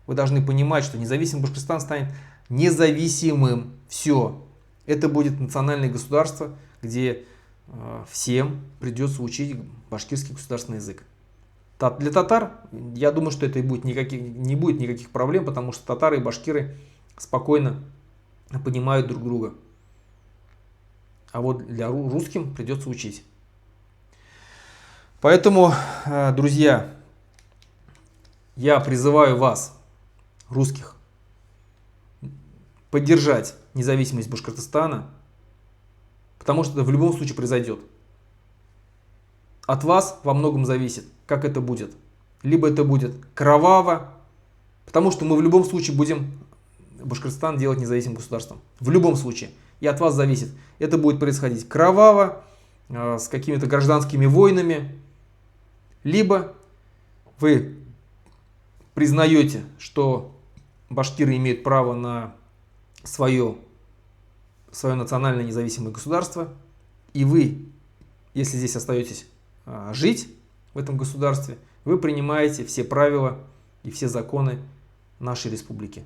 Вы должны понимать, что независимый Башкортостан станет независимым. Все. Это будет национальное государство, где всем придется учить башкирский государственный язык. Для татар, я думаю, что это не будет никаких проблем, потому что татары и башкиры спокойно понимают друг друга. А вот для русским придется учить. Поэтому, друзья, я призываю вас, русских, поддержать независимость Башкортостана, потому что это в любом случае произойдет. От вас во многом зависит, как это будет. Либо это будет кроваво, потому что мы в любом случае будем Башкортостан делать независимым государством. В любом случае. И от вас зависит. Это будет происходить кроваво, с какими-то гражданскими войнами. Либо вы признаете, что башкиры имеют право на свое национальное независимое государство. И вы, если здесь остаетесь жить в этом государстве, вы принимаете все правила и все законы нашей республики.